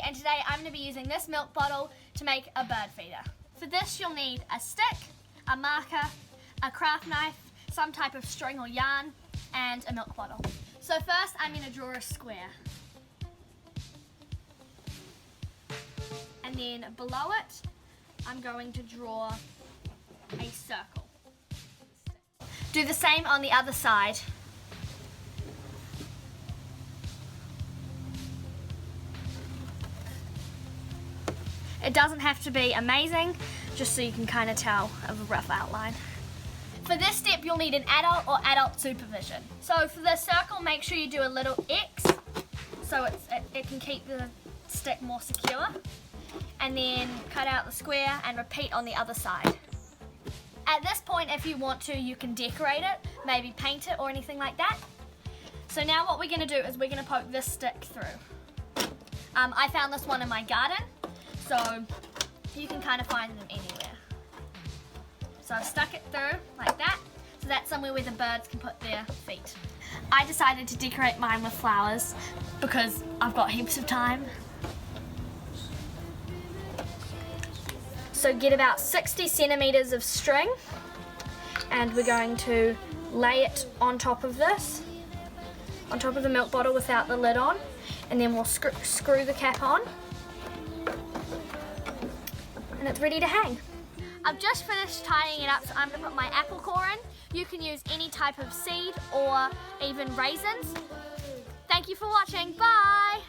and today I'm going to be using this milk bottle to make a bird feeder. For this you'll need a stick, a marker, a craft knife, some type of string or yarn, and a milk bottle. So first I'm going to draw a square. And then below it I'm going to draw a circle. Do the same on the other side. It doesn't have to be amazing, just so you can kind of tell of a rough outline. For this step, you'll need an adult or adult supervision. So for the circle, make sure you do a little X, so it can keep the stick more secure. And then cut out the square and repeat on the other side. At this point, if you want to, you can decorate it, maybe paint it or anything like that. So now what we're gonna do is we're gonna poke this stick through. I found this one in my garden. So you can kind of find them anywhere. So I've stuck it through like that, so that's somewhere where the birds can put their feet. I decided to decorate mine with flowers because I've got heaps of time. So get about 60 centimeters of string, and we're going to lay it on top of this, on top of the milk bottle without the lid on, and then we'll screw the cap on. And it's ready to hang. I've just finished tying it up, so I'm gonna put my apple core in. You can use any type of seed or even raisins. Thank you for watching, bye!